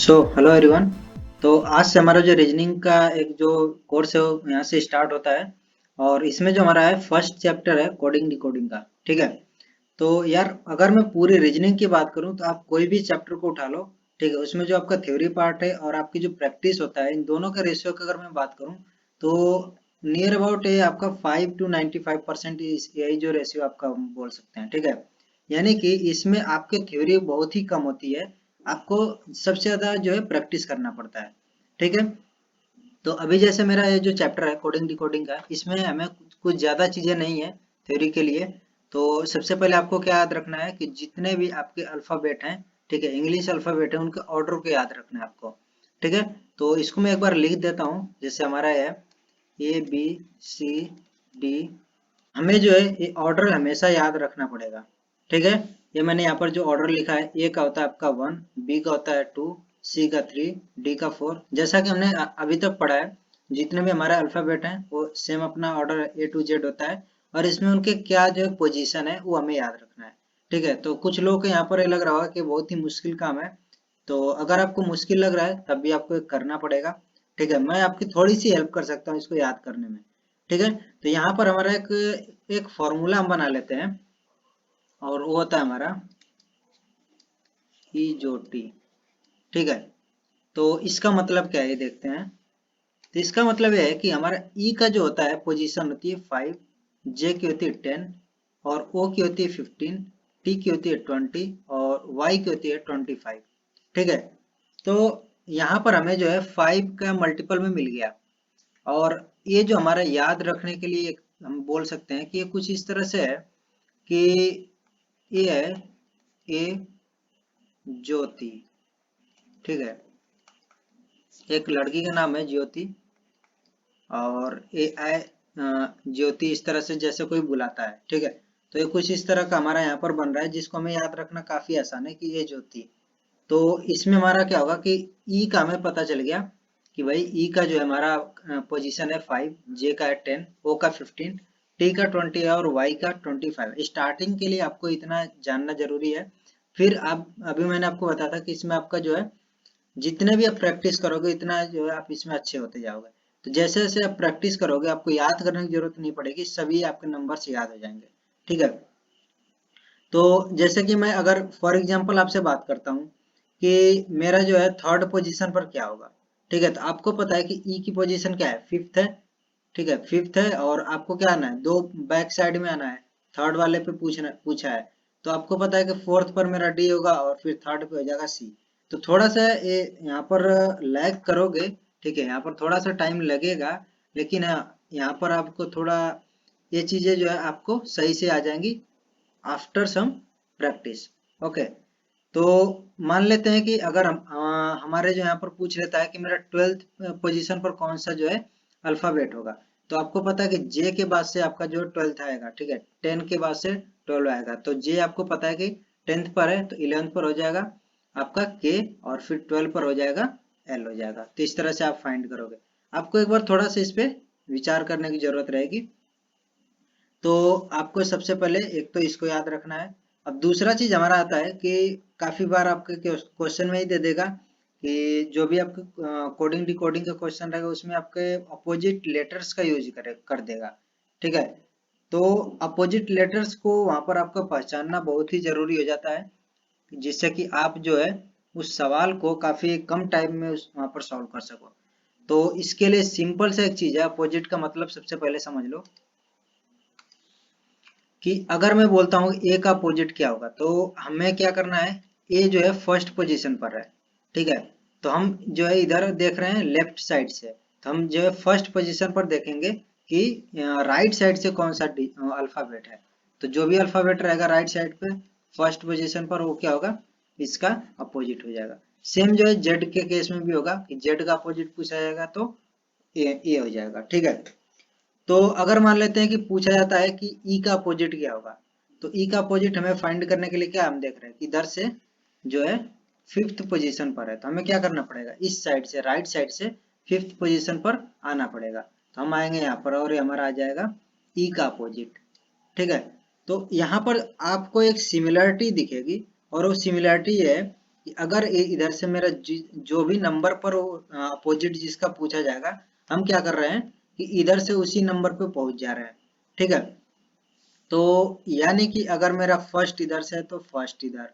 Hello everyone. तो आज से हमारा जो रीजनिंग का एक जो कोर्स है वो यहाँ से स्टार्ट होता है। और इसमें जो हमारा है फर्स्ट चैप्टर है कोडिंग डिकोडिंग का। ठीक है। तो यार अगर मैं पूरी रीजनिंग की बात करूँ तो आप कोई भी चैप्टर को उठा लो। ठीक है, उसमें जो आपका थ्योरी पार्ट है और आपकी जो प्रैक्टिस होता है इन दोनों का रेशियो की अगर मैं बात करूँ तो नियर अबाउट ये आपका 5 to 95% यही जो रेशियो आपका हम बोल सकते हैं। ठीक है, यानी कि इसमें आपके थ्योरी बहुत ही कम होती है, आपको सबसे ज्यादा जो है प्रैक्टिस करना पड़ता है। ठीक है। तो अभी जैसे मेरा ये जो चैप्टर है कोडिंग डिकोडिंग का, इसमें हमें कुछ ज्यादा चीजें नहीं है थ्योरी के लिए। तो सबसे पहले आपको क्या याद रखना है कि जितने भी आपके अल्फाबेट हैं, ठीक है, इंग्लिश अल्फाबेट है, उनके ऑर्डर को याद रखना है आपको। ठीक है। तो इसको मैं एक बार लिख देता हूँ, जैसे हमारा है ABCD। हमें जो है ये ऑर्डर हमेशा याद रखना पड़ेगा। ठीक है। ये मैंने यहाँ पर जो ऑर्डर लिखा है, ए का होता है आपका 1, बी का होता है 2, सी का 3, डी का 4। जैसा कि हमने अभी तक पढ़ा है, जितने भी हमारे अल्फाबेट हैं वो सेम अपना ऑर्डर A to Z होता है। और इसमें उनके क्या जो पोजीशन है वो हमें याद रखना है। ठीक है। तो कुछ लोग को यहाँ पर ये लग रहा होगा कि बहुत ही मुश्किल काम है। तो अगर आपको मुश्किल लग रहा है तब भी आपको ये करना पड़ेगा। ठीक है, मैं आपकी थोड़ी सी हेल्प कर सकता हूँ इसको याद करने में। ठीक है। तो यहाँ पर हमारा एक एक फॉर्मूला हम बना लेते हैं, और वो होता है हमारा ई जो टी। ठीक है। तो इसका मतलब क्या है ये देखते हैं। तो इसका मतलब ये है कि हमारा ई का जो होता है पोजीशन होती है 5, जे की होती है 10, और ओ की होती है 15, टी की होती है 20, और वाई की होती है 25। ठीक है। तो यहाँ पर हमें जो है 5 का मल्टीपल में मिल गया। और ये जो हमारा याद रखने के लिए हम बोल सकते हैं कि ये कुछ इस तरह से है कि ये है ए ज्योति। ठीक है, एक लड़की का नाम है ज्योति, और ए आई ज्योति इस तरह से जैसे कोई बुलाता है। ठीक है। तो ये कुछ इस तरह का हमारा यहाँ पर बन रहा है, जिसको हमें याद रखना काफी आसान है कि ये ज्योति। तो इसमें हमारा क्या होगा कि ई का हमें पता चल गया कि भाई ई का जो है हमारा पोजीशन है 5, जे का है 10, ओ का 15, टी का 20 है, और वाई का 25। स्टार्टिंग के लिए आपको इतना जानना जरूरी है। फिर आप अभी मैंने आपको बताया था कि इसमें आपका जो है जितने भी आप प्रैक्टिस करोगे इतना जो है आप इसमें अच्छे होते जाओगे। तो जैसे जैसे आप प्रैक्टिस करोगे आपको याद करने की जरूरत नहीं पड़ेगी, सभी आपके नंबर से याद हो जाएंगे। ठीक है। तो जैसे कि मैं अगर फॉर एग्जांपल आपसे बात करता हूँ कि मेरा जो है थर्ड पोजीशन पर क्या होगा। ठीक है। तो आपको पता है कि ई की पोजीशन क्या है, फिफ्थ है। ठीक है, फिफ्थ है, और आपको क्या आना है, दो बैक साइड में आना है। थर्ड वाले पे पूछा है। तो आपको पता है कि फोर्थ पर मेरा डी होगा और फिर थर्ड पे हो जाएगा सी। तो थोड़ा सा ये यहाँ पर लैग करोगे। ठीक है, यहाँ पर थोड़ा सा टाइम लगेगा, लेकिन हाँ, यहाँ पर आपको थोड़ा ये चीजें जो है आपको सही से आ जाएंगी आफ्टर सम प्रैक्टिस। ओके। तो मान लेते हैं कि अगर हमारे जो यहाँ पर पूछ लेता है कि मेरा 12th पोजीशन पर कौन सा जो है अल्फाबेट होगा। तो आपको पता है कि जे के बाद से आपका जो 12th आएगा। ठीक है, 10 के बाद से 12 आएगा। तो जे आपको पता है कि 10th पर है तो 11th पर हो जाएगा आपका के, और फिर 12 पर हो जाएगा एल हो जाएगा। तो इस तरह से आप फाइंड करोगे। आपको एक बार थोड़ा सा इस पे विचार करने की जरूरत रहेगी। तो आपको सबसे पहले एक तो इसको याद रखना है। अब दूसरा चीज हमारा आता है कि काफी बार आपके क्वेश्चन में ही दे देगा कि जो भी आपके कोडिंग डिकोडिंग का क्वेश्चन रहेगा उसमें आपके अपोजिट लेटर्स का यूज कर देगा। ठीक है। तो अपोजिट लेटर्स को वहां पर आपको पहचानना बहुत ही जरूरी हो जाता है, जिससे कि आप जो है उस सवाल को काफी कम टाइम में उस वहां पर सॉल्व कर सको। तो इसके लिए सिंपल सा एक चीज है, अपोजिट का मतलब सबसे पहले समझ लो कि अगर मैं बोलता हूँ ए का अपोजिट क्या होगा, तो हमें क्या करना है। ए जो है फर्स्ट पोजीशन पर है। ठीक है। तो हम जो है इधर देख रहे हैं लेफ्ट साइड से, तो हम जो है फर्स्ट पोजीशन पर देखेंगे कि राइट साइड से कौन सा अल्फाबेट है। तो जो भी अल्फाबेट रहेगा राइट साइड पे फर्स्ट पोजीशन पर, वो क्या होगा, इसका अपोजिट हो जाएगा। सेम जो है जेड के केस में भी होगा कि जेड का अपोजिट पूछा जाएगा तो ए हो जाएगा। ठीक है। तो अगर मान लेते हैं कि पूछा जाता है कि ई का अपोजिट क्या होगा, तो ई का अपोजिट हमें फाइंड करने के लिए क्या हम देख रहे हैं कि इधर से जो है फिफ्थ पोजीशन पर है, तो हमें क्या करना पड़ेगा, इस साइड से राइट साइड से फिफ्थ पोजीशन पर आना पड़ेगा। तो हम आएंगे यहाँ पर और ये हमारा आ जाएगा ई का अपोजिट। ठीक है। तो यहाँ पर आपको एक सिमिलरिटी दिखेगी, और वो सिमिलरिटी है कि अगर इधर से मेरा जो भी नंबर पर अपोजिट जिसका पूछा जाएगा, हम क्या कर रहे हैं कि इधर से उसी नंबर पे पहुंच जा रहे हैं। ठीक है, तो यानी कि अगर मेरा फर्स्ट इधर से है तो फर्स्ट इधर,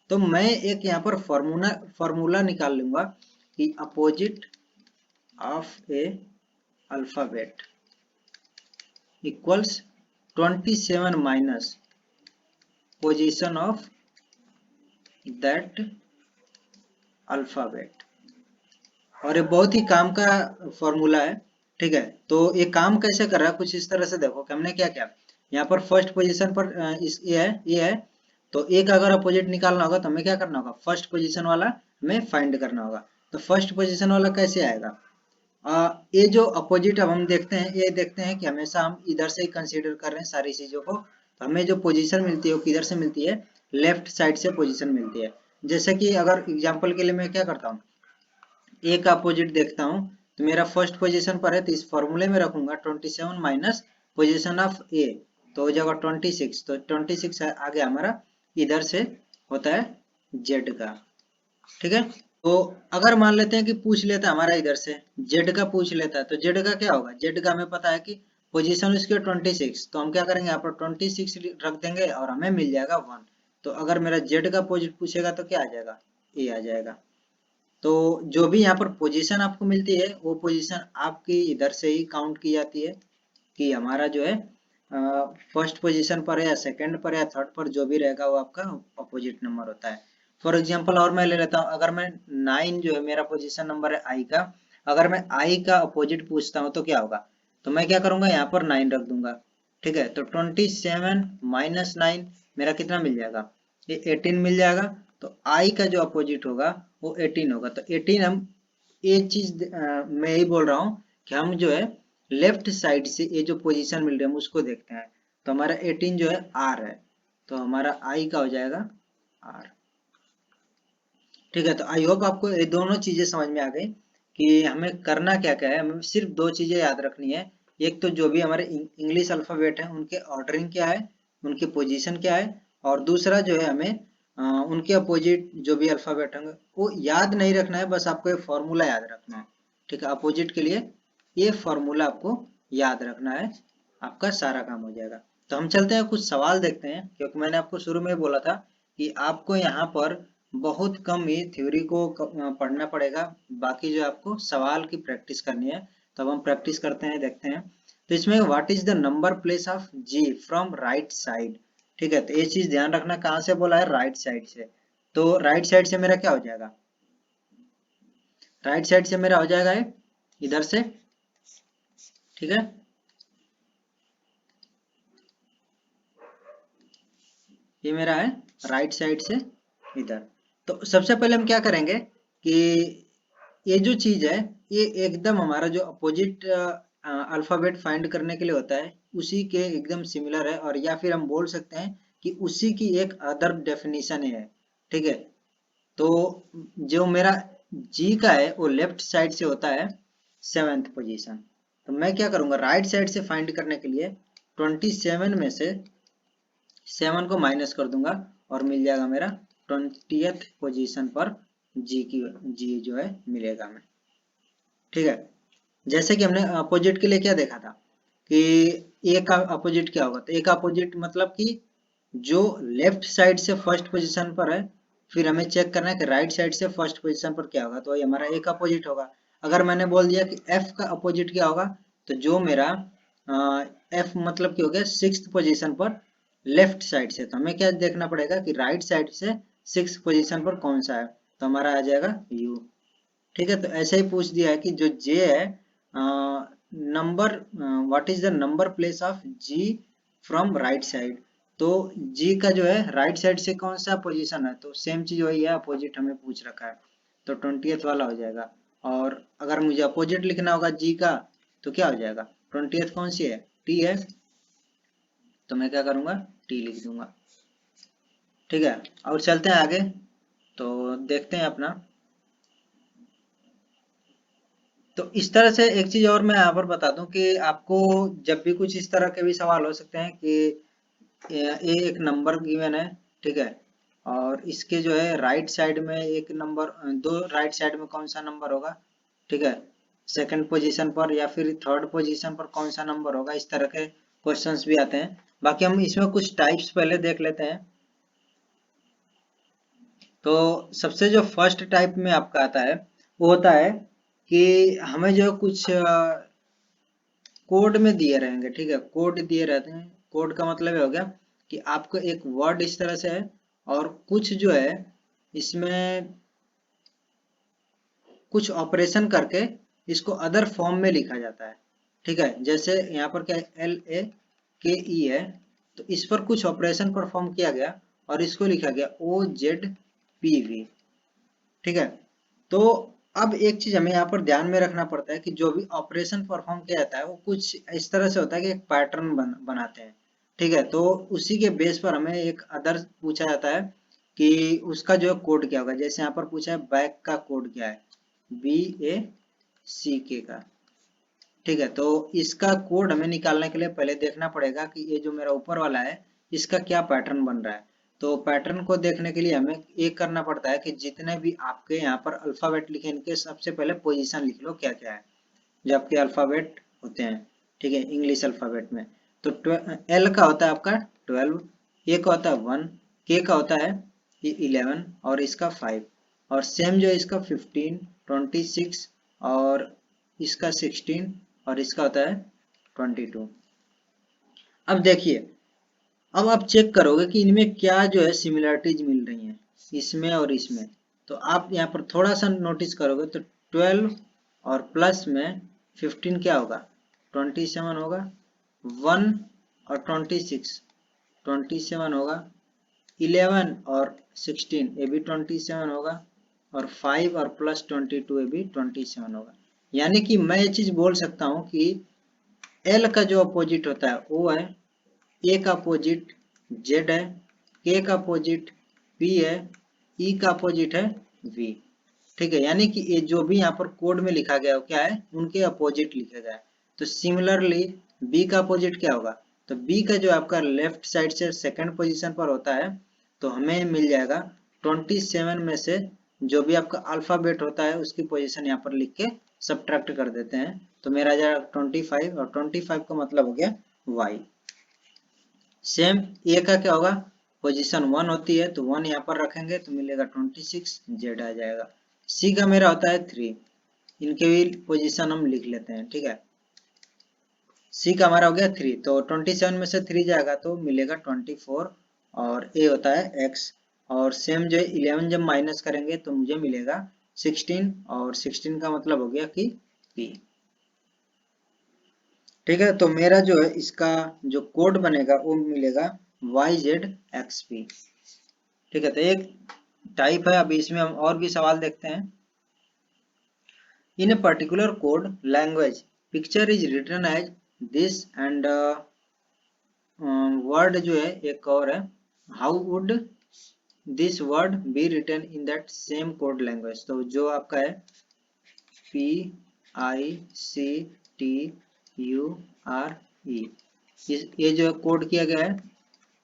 तो मैं एक यहाँ पर फॉर्मूला निकाल लूंगा कि opposite of A alphabet equals 27 minus position of that alphabet. और ये बहुत ही काम का फॉर्मूला है। ठीक है, तो ये काम कैसे कर रहा है कुछ इस तरह से देखो कि हमने क्या किया, यहाँ पर फर्स्ट पोजीशन पर ये है, तो एक अगर अपोजिट निकालना होगा तो हमें क्या करना होगा, फर्स्ट पोजीशन वाला हमें फाइंड करना होगा। तो फर्स्ट पोजीशन वाला कैसे आएगा, ये जो अपोजिट अब हम देखते हैं, ये देखते हैं कि हमेशा हम इधर से ही कंसीडर कर रहे हैं सारी चीजों को, तो हमें जो पोजीशन मिलती है वो किधर से मिलती है, लेफ्ट साइड से पोजीशन मिलती है। जैसे कि अगर एग्जांपल के लिए मैं क्या करता हूँ, ए का अपोजिट देखता हूँ, तो मेरा फर्स्ट पोजीशन पर है, तो इस फॉर्मूले में रखूंगा 27 माइनस पोजीशन ऑफ ए, तो हो जाएगा 26। तो 26 आ गया हमारा, इधर से होता है जेड का। ठीक है, तो अगर मान लेते हैं कि पूछ लेता है हमारा इधर से जेड का पूछ लेता है, तो जेड का क्या होगा, जेड का हमें पता है कि पोजीशन उसकी 26, तो हम क्या करेंगे यहाँ पर 26 रख देंगे और हमें मिल जाएगा 1। तो अगर मेरा जेड का पोजीशन पूछेगा तो क्या आ जाएगा, ए आ जाएगा। तो जो भी यहाँ पर पोजीशन आपको मिलती है वो पोजीशन आपकी इधर से ही काउंट की जाती है कि हमारा जो है फर्स्ट पोजीशन पर है या सेकंड पर या थर्ड पर, जो भी रहेगा वो आपका अपोजिट नंबर होता है। फॉर एग्जांपल और मैं ले लेता हूँ, अगर मैं 9 जो है मेरा पोजीशन नंबर है आई का, अगर मैं आई का अपोजिट पूछता हूँ तो क्या होगा, तो मैं क्या करूंगा यहाँ पर 9 रख दूंगा। ठीक है, तो 27 माइनस 9 मेरा कितना मिल जाएगा, ये 18 मिल जाएगा। तो आई का जो अपोजिट होगा वो 18 होगा। तो 18 हम ये चीज मैं यही बोल रहा हूँ कि हम जो है लेफ्ट साइड से ये जो पोजीशन मिल रही है हम उसको देखते हैं। तो हमारा 18 जो है आर है, तो हमारा आई का हो जाएगा आर। ठीक है, तो आई होप आपको ये दोनों चीजें समझ में आ गई कि हमें करना क्या क्या है। हमें सिर्फ दो चीजें याद रखनी है, एक तो जो भी हमारे इंग्लिश अल्फाबेट है उनके ऑर्डरिंग क्या है, उनकी पोजीशन क्या है, और दूसरा जो है हमें उनके अपोजिट जो भी अल्फाबेट होंगे वो याद नहीं रखना है, बस आपको ये फॉर्मूला याद रखना है। ठीक है, अपोजिट के लिए ये फॉर्मूला आपको याद रखना है, आपका सारा काम हो जाएगा। तो हम चलते हैं कुछ सवाल देखते हैं, क्योंकि मैंने आपको शुरू में बोला था कि आपको यहाँ पर बहुत कम ही थ्योरी को पढ़ना पड़ेगा, बाकी जो आपको सवाल की प्रैक्टिस करनी है। तो अब हम प्रैक्टिस करते हैं, देखते हैं। तो इसमें what is the number place of G from right side. ठीक है, तो ये चीज ध्यान रखना, कहाँ से बोला है, राइट साइड से। तो राइट साइड से मेरा क्या हो जाएगा, राइट साइड से मेरा हो जाएगा ये इधर से। ठीक है, ये मेरा है राइट साइड से इधर। तो सबसे पहले हम क्या करेंगे कि ये जो चीज है ये एकदम हमारा जो अपोजिट अल्फाबेट फाइंड करने के लिए होता है उसी के एकदम सिमिलर है, और या फिर हम बोल सकते हैं कि उसी की एक अदर डेफिनेशन है। ठीक है, तो जो मेरा जी का है वो लेफ्ट साइड से होता है 7th पोजीशन। तो मैं क्या करूंगा, राइट साइड से फाइंड करने के लिए 27 में से 7 को माइनस कर दूंगा और मिल जाएगा मेरा 20th पोजीशन पर जी जो है मिलेगा हमें। ठीक है, जैसे कि हमने अपोजिट के लिए क्या देखा था कि ए का अपोजिट क्या होगा, तो ए का अपोजिट मतलब कि जो लेफ्ट साइड से फर्स्ट पोजीशन पर है, फिर हमें चेक करना है कि राइट साइड से फर्स्ट पोजीशन पर क्या होगा, तो ये हमारा ए का अपोजिट होगा। अगर मैंने बोल दिया कि एफ का अपोजिट क्या होगा, तो जो मेरा एफ मतलब क्या हो गया 6th पोजीशन पर लेफ्ट साइड से, तो हमें क्या देखना पड़ेगा कि राइट साइड से 6th पोजीशन पर कौन सा है, तो हमारा आ जाएगा यू। ठीक है, तो ऐसे ही पूछ दिया है कि जो जे है number what is the number place of G from right side. तो जी का जो है राइट साइड से कौन सा पोजीशन है, तो सेम चीज वही है, अपोजिट हमें पूछ रखा है, तो 20th वाला हो जाएगा। और अगर मुझे अपोजिट लिखना होगा जी का, तो क्या हो जाएगा, 20th कौन सी है, टी है, तो मैं क्या करूंगा, टी लिख दूंगा। ठीक है, और चलते हैं आगे, तो देखते हैं अपना। तो इस तरह से एक चीज और मैं यहाँ पर बता दूं कि आपको जब भी कुछ इस तरह के भी सवाल हो सकते हैं कि ये एक नंबर गिवन है। ठीक है, और इसके जो है राइट साइड में एक नंबर, दो राइट साइड में कौन सा नंबर होगा, ठीक है, सेकंड पोजीशन पर या फिर थर्ड पोजीशन पर कौन सा नंबर होगा, इस तरह के क्वेश्चंस भी आते हैं। बाकी हम इसमें कुछ टाइप्स पहले देख लेते हैं। तो सबसे जो फर्स्ट टाइप में आपका आता है वो होता है कि हमें जो कुछ कोड में दिए रहेंगे, ठीक है, कोड दिए रहते हैं। कोड का मतलब हो गया कि आपको एक वर्ड इस तरह से है और कुछ जो है इसमें कुछ ऑपरेशन करके इसको अदर फॉर्म में लिखा जाता है, ठीक है। जैसे यहाँ पर क्या है, LAKE है, तो इस पर कुछ ऑपरेशन परफॉर्म किया गया और इसको लिखा गया OZPV, ठीक है। तो अब एक चीज हमें यहाँ पर ध्यान में रखना पड़ता है कि जो भी ऑपरेशन परफॉर्म किया जाता है वो कुछ इस तरह से होता है कि एक पैटर्न बनाते हैं, ठीक है। तो उसी के बेस पर हमें एक अदर पूछा जाता है कि उसका जो कोड क्या होगा। जैसे यहाँ पर पूछा है बैक का कोड क्या है, BACK का, ठीक है। तो इसका कोड हमें निकालने के लिए पहले देखना पड़ेगा कि ये जो मेरा ऊपर वाला है इसका क्या पैटर्न बन रहा है। तो पैटर्न को देखने के लिए हमें ये करना पड़ता है कि जितने भी आपके यहाँ पर अल्फाबेट लिखे इनके सबसे पहले पोजीशन लिख लो क्या क्या है जो आपके अल्फाबेट होते हैं, ठीक है, इंग्लिश अल्फाबेट में। तो L का होता है आपका 12, A का होता है 1, K का होता है ये 11 और इसका 5, और सेम जो है इसका 15, 26 और इसका 16 और इसका होता है 22। अब देखिए, अब आप चेक करोगे कि इनमें क्या जो है सिमिलरिटीज मिल रही हैं इसमें और इसमें। तो आप यहाँ पर थोड़ा सा नोटिस करोगे तो 12 और प्लस में 15 क्या होगा, 27 होगा, 1 और 26 27 होगा, 11 और 16 ये भी 27 होगा, और 5 और प्लस 22 ये भी 27 होगा। यानी कि मैं ये चीज बोल सकता हूँ कि L का जो अपोजिट होता है O है, A का अपोजिट Z है, K का अपोजिट P है, E का अपोजिट है V, ठीक है। यानी कि ये जो भी यहाँ पर कोड में लिखा गया है क्या है, उनके अपोजिट लिखा गया है। तो सिमिलरली B का अपोजिट क्या होगा, तो B का जो आपका लेफ्ट साइड से सेकंड पोजीशन पर होता है, तो हमें मिल जाएगा 27 में से जो भी आपका अल्फाबेट होता है उसकी पोजीशन यहाँ पर लिख के सब्ट्रैक्ट कर देते हैं, तो मेरा आ जाएगा 25, और 25 का मतलब हो गया Y। सेम ए का क्या होगा, पोजीशन 1 होती है तो 1 यहाँ पर रखेंगे तो मिलेगा 26, जेड आ जाएगा। सी का मेरा होता है 3, इनके भी पोजीशन हम लिख लेते हैं, ठीक है। सी का हमारा हो गया 3, तो 27 में से 3 जाएगा तो मिलेगा 24, और ए होता है x, और सेम जो 11 जब माइनस करेंगे तो मुझे मिलेगा 16, और 16 का मतलब हो गया कि p, ठीक है। तो मेरा जो है इसका जो कोड बनेगा वो मिलेगा YZXP, ठीक है। तो एक टाइप है। अभी इसमें हम और भी सवाल देखते हैं। In a particular code language picture is written as this and word जो है एक और है, how would this word be written in that same code language. तो जो आपका है PICTURE, ये जो कोड किया गया है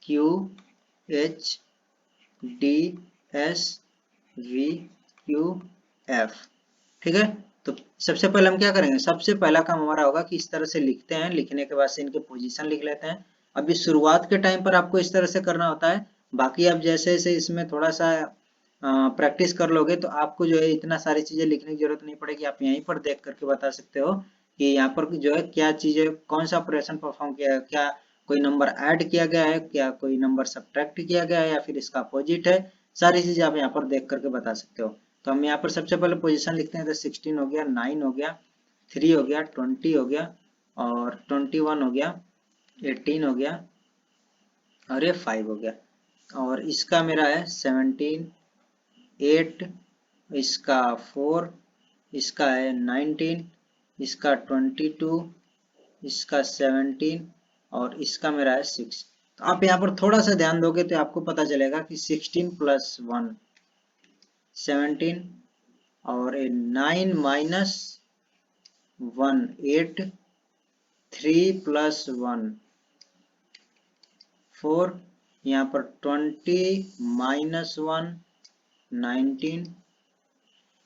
QHDSVQF, ठीक है। तो सबसे पहले हम क्या करेंगे, सबसे पहला काम हमारा होगा कि इस तरह से लिखते हैं, लिखने के बाद से इनके पोजीशन लिख लेते हैं। अभी शुरुआत के टाइम पर आपको इस तरह से करना होता है, बाकी आप जैसे जैसे इसमें थोड़ा सा प्रैक्टिस कर लोगे तो आपको जो है इतना सारी चीजें लिखने की जरूरत नहीं पड़ेगी। आप यहीं पर देख करके बता सकते हो कि यहाँ पर जो है क्या चीजें, कौन सा ऑपरेशन परफॉर्म किया है, क्या कोई नंबर ऐड किया गया है, क्या कोई नंबर सब्ट्रैक्ट किया गया है, या फिर इसका अपोजिट है। सारी चीजें आप यहाँ पर देख करके बता सकते हो। तो हम यहाँ पर सबसे पहले पोजीशन लिखते हैं, तो 16 हो गया, 9 हो गया, 3 हो गया, 20 हो गया, और 21 हो गया, 18 हो गया, और ये 5 हो गया, और इसका मेरा है 17, 8, इसका 4, इसका है 19, इसका 22, इसका 17, और इसका मेरा है 6। तो आप यहाँ पर थोड़ा सा ध्यान दोगे तो आपको पता चलेगा कि 16 प्लस 1 17, और 9 माइनस 1 8, 3 प्लस 1 4, यहाँ पर 20 माइनस 1 19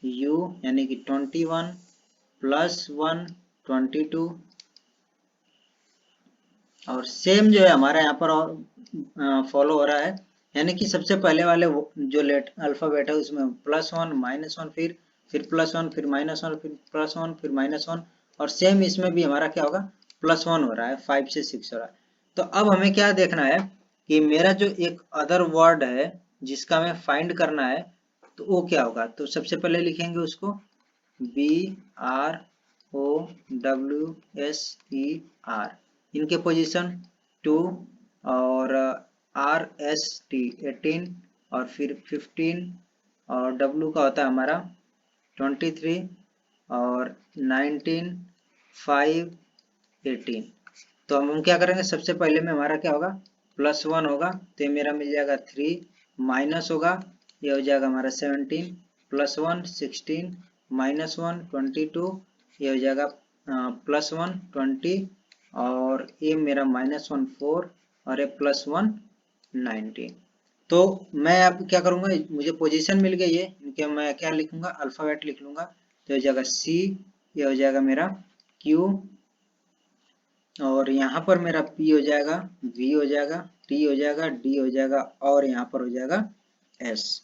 u यानी कि 21 प्लस 1 22 और सेम जो है हमारा यहाँ पर फॉलो हो रहा है, यानी कि सबसे पहले वाले जो अल्फाबेट है उसमें +1 -1 फिर +1 फिर -1 फिर +1 फिर -1 और सेम इसमें भी हमारा क्या होगा +1 हो रहा है, 5 से 6 हो रहा है। तो अब हमें क्या देखना है कि मेरा जो एक अदर वर्ड है जिसका हमें फाइंड करना है तो वो क्या होगा। तो सबसे पहले लिखेंगे उसको BROWSER, इनके पोजीशन 2 और RST 18 और फिर 15 और W का होता है हमारा 23 और 19 5 18। तो हम क्या करेंगे, सबसे पहले में हमारा क्या होगा +1 होगा तो ये मेरा मिल जाएगा 3, माइनस होगा ये हो जाएगा हमारा 17 +1 16 -1 22 ये हो जाएगा +1 20 और ये मेरा -1 4 और ये +1 19। तो मैं अब क्या करूंगा, मुझे पोजीशन मिल गई है इनके, मैं क्या लिखूंगा अल्फाबेट लिख लूंगा। तो हो जाएगा C, ये हो जाएगा मेरा Q और यहाँ पर मेरा P हो जाएगा, V हो जाएगा, T हो जाएगा, D हो जाएगा और यहाँ पर हो जाएगा S।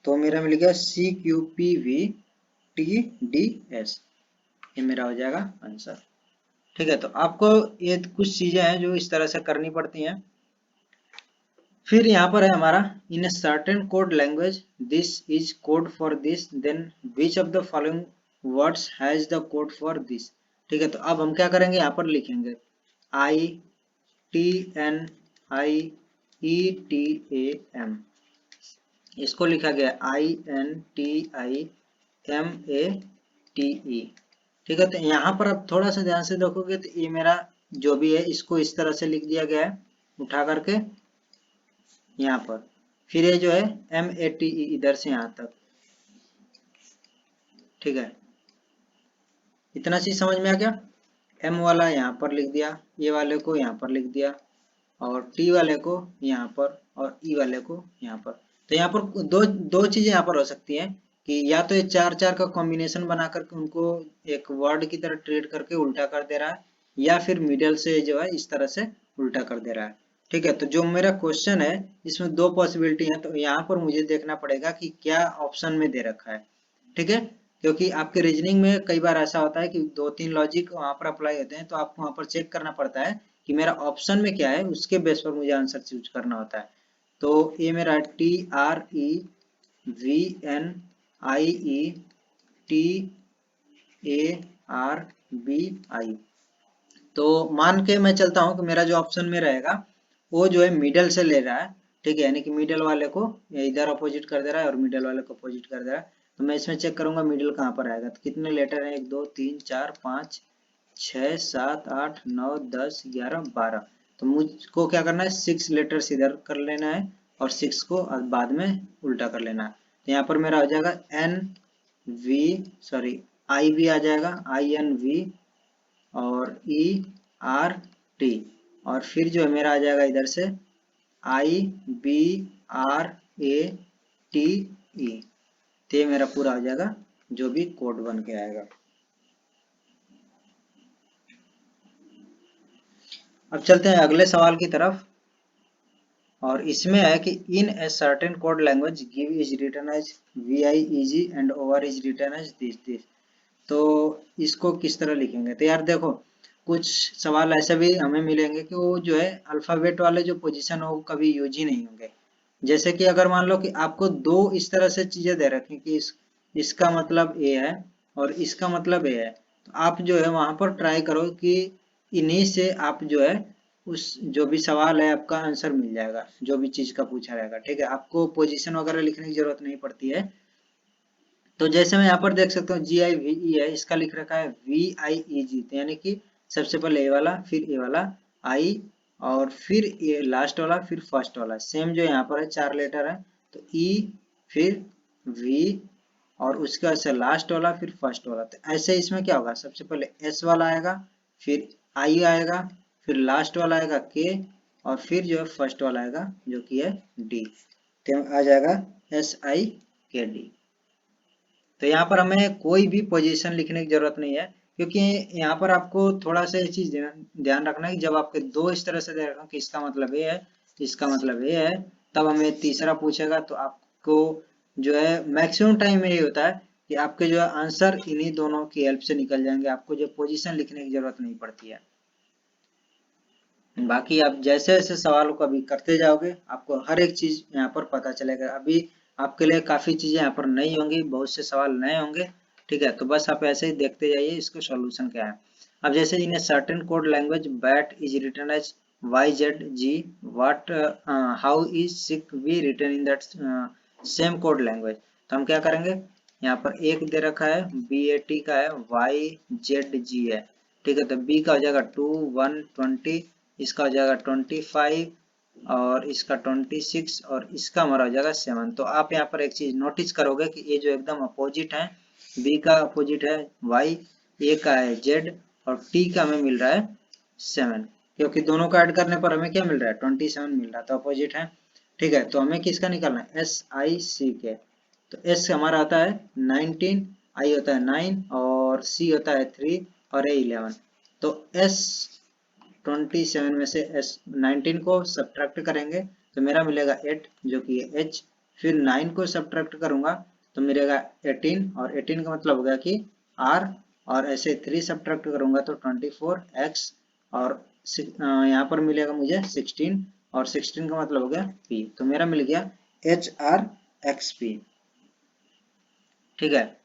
तो मेरा मिल गया CQPVTDS, ये मेरा हो जाएगा आंसर। ठीक है, तो आपको ये कुछ चीजें हैं जो इस तरह से करनी पड़ती हैं। फिर यहाँ पर है हमारा in a certain code language this is code for this then which of the following words has the code for this. ठीक है, तो अब हम क्या करेंगे, यहाँ पर लिखेंगे ITNIETAM, इसको लिखा गया INTIMATE। ठीक है, तो यहाँ पर आप थोड़ा सा ध्यान से देखोगे तो ये मेरा जो भी है इसको इस तरह से लिख दिया गया है उठा करके यहाँ पर, फिर ये जो है MATE इधर से यहाँ तक। ठीक है, इतना चीज समझ में आ गया। M वाला यहाँ पर लिख दिया, ये वाले को यहाँ पर लिख दिया और T वाले को यहाँ पर और E वाले को यहाँ पर। तो यहाँ पर दो चीजें यहाँ पर हो सकती हैं कि या तो ये 4-4 का कॉम्बिनेशन बना करके उनको एक वर्ड की तरह ट्रीट करके उल्टा कर दे रहा है, या फिर मिडल से जो है इस तरह से उल्टा कर दे रहा है। ठीक है, तो जो मेरा क्वेश्चन है इसमें दो पॉसिबिलिटी है, तो यहाँ पर मुझे देखना पड़ेगा कि क्या ऑप्शन में दे रखा है। ठीक है, क्योंकि आपके रीजनिंग में कई बार ऐसा होता है कि 2-3 लॉजिक वहां पर अप्लाई होते हैं, तो आपको वहां पर चेक करना पड़ता है कि मेरा ऑप्शन में क्या है, उसके बेस पर मुझे आंसर चूज करना होता है। तो ये मेरा TREVNIETARBI, तो मान के मैं चलता हूँ कि मेरा जो ऑप्शन में रहेगा वो जो है मिडल से ले रहा है। ठीक है, यानी कि मिडल वाले को इधर अपोजिट कर दे रहा है और मिडल वाले को अपोजिट कर दे रहा है। तो मैं इसमें चेक करूंगा मिडल कहाँ पर आएगा, तो कितने लेटर हैं 1 2 3 4 5 6 7 8 9 10 11 12। तो मुझको क्या करना है 6 लेटर्स इधर कर लेना है और 6 को बाद में उल्टा कर लेना है। तो यहाँ पर मेरा हो जाएगा आई भी आ जाएगा INV और ERT और फिर जो है मेरा आ जाएगा इधर से IBRATE। तो ये मेरा पूरा हो जाएगा जो भी कोड बन के आएगा। अब चलते हैं अगले सवाल की तरफ, और इसमें है कि in a certain code language give is written as VIEG and over is written as this. तो इसको किस तरह लिखेंगे, तो यार देखो कुछ सवाल ऐसे भी हमें मिलेंगे कि वो जो है अल्फाबेट वाले जो पोजीशन हो वो कभी यूज ही नहीं होंगे। जैसे कि अगर मान लो कि आपको दो इस तरह से चीजें दे रखी कि इसका मतलब ए है और इसका मतलब ए है, तो आप जो है वहां पर ट्राई करो कि इन्हीं से आप जो है उस जो भी सवाल है आपका आंसर मिल जाएगा, जो भी चीज का पूछा रहेगा। ठीक है, आपको पोजीशन वगैरह लिखने की जरूरत नहीं पड़ती है। तो जैसे मैं यहाँ पर देख सकता हूँ GIVE है, इसका लिख रखा है VIEG, तो यानी कि सबसे पहले ए वाला फिर ए वाला आई और फिर ए लास्ट वाला फिर फर्स्ट वाला, सेम जो यहाँ पर है 4 लेटर है तो E फिर V और उसके बाद से लास्ट वाला फिर फर्स्ट वाला। तो ऐसे इसमें क्या होगा, सबसे पहले S वाला आएगा फिर I आएगा फिर लास्ट वाला आएगा K और फिर जो है फर्स्ट वाला आएगा जो कि है डी, तो आ जाएगा SIKD। तो यहाँ पर हमें कोई भी पोजीशन लिखने की जरूरत नहीं है, क्योंकि यहाँ पर आपको थोड़ा सा ये चीज ध्यान रखना है कि जब आपके दो इस तरह से दे रखा कि इसका मतलब ये है, इसका मतलब ये है, तब हमें तीसरा पूछेगा तो आपको जो है मैक्सिमम टाइम में ये होता है कि आपके जो है आंसर इन्हीं दोनों की हेल्प से निकल जाएंगे, आपको जो पोजीशन लिखने की जरूरत नहीं पड़ती है। बाकी आप जैसे जैसे सवालों को अभी करते जाओगे आपको हर एक चीज यहाँ पर पता चलेगा। अभी आपके लिए काफी चीजें यहाँ पर नई होंगी, बहुत से सवाल नए होंगे, ठीक है। तो बस आप ऐसे ही देखते जाइए इसका सॉल्यूशन क्या है। अब जैसे in certain code language bat is written as YZG, what how is sick be written in that same code language. तो हम क्या करेंगे, यहाँ पर एक दे रखा है BAT का है, YZG है, ठीक है। तो B का हो जाएगा 2 1 20, इसका हो जाएगा 25 और इसका 26 और इसका हमारा हो जाएगा 7। तो आप यहाँ पर एक चीज नोटिस करोगे कि ये जो एकदम अपोजिट है, B का अपोजिट है Y, A का है Z और T का हमें मिल रहा है 7, क्योंकि दोनों का ऐड करने पर हमें क्या मिल रहा है 27 मिल रहा है, तो अपोजिट है, ठीक है। तो हमें किसका निकालना है SICK। तो S हमारा आता है 19, I होता है 9 और C होता है 3 और A 11। तो S 27 में से 19 को सब्ट्रैक्ट करेंगे तो मेरा मिलेगा 8 जो कि है H, फिर 9 को सब्ट्रैक्ट करूंगा तो मिलेगा 18 और 18 का मतलब हो गया कि R, और ऐसे 3 सब्ट्रैक्ट करूंगा तो 24X और यहाँ पर मिलेगा मुझे 16 और 16 का मतलब हो गया P, तो मेरा मिल गया HRXP, ठीक है।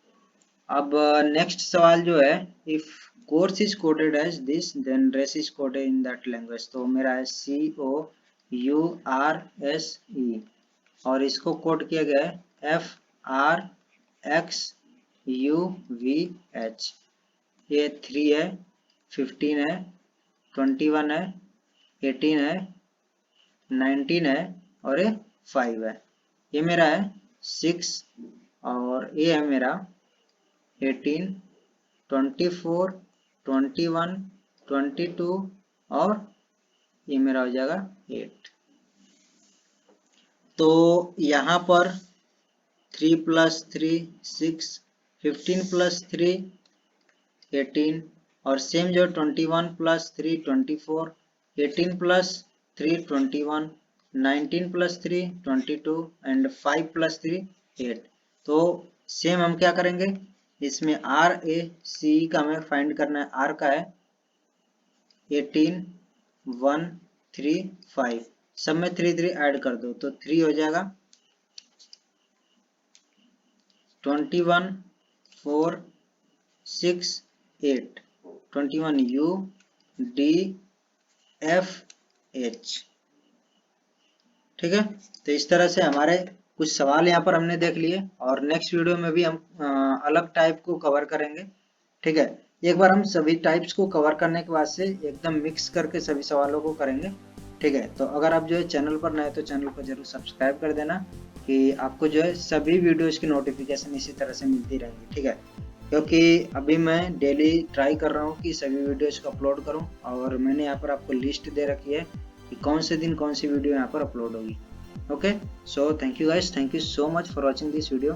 अब नेक्स्ट सवाल जो है, if course is coded as this then race is coded in that language. तो मेरा है COURSE और इसको कोड किया गया है FRXUVH। ये 3 है, 15 है, 21 है, 18 है, 19 है और ये 5 है। ये मेरा है 6 और ये है मेरा 18, 24, 21, 22 और ये मेरा हो जाएगा 8। तो यहाँ पर 3 + 3 6, 15 + 3 18 और सेम जो 21 + 3 24, 18 + 3 21, 19 + 3 22 एंड 5 + 3 8। तो सेम हम क्या करेंगे, इसमें RACE का हमें फाइंड करना है। R का है 18 1 3 5, सब में 3 3 ऐड कर दो तो 3 हो जाएगा, 21 4 6 8, 21 U D F H, ठीक है। तो इस तरह से हमारे कुछ सवाल यहाँ पर हमने देख लिए और नेक्स्ट वीडियो में भी हम अलग टाइप को कवर करेंगे, ठीक है। एक बार हम सभी टाइप्स को कवर करने के बाद से एकदम मिक्स करके सभी सवालों को करेंगे, ठीक है। तो अगर आप जो है चैनल पर नए तो चैनल को जरूर सब्सक्राइब कर देना कि आपको जो है सभी वीडियोज की नोटिफिकेशन इसी तरह से मिलती रहेंगी, ठीक है। क्योंकि अभी मैं डेली ट्राई कर रहा हूँ कि सभी वीडियोज को अपलोड करूँ और मैंने यहाँ पर आपको लिस्ट दे रखी है कि कौन से दिन कौन सी वीडियो यहाँ पर अपलोड होगी। Okay, so thank you guys, thank you so much for watching this video.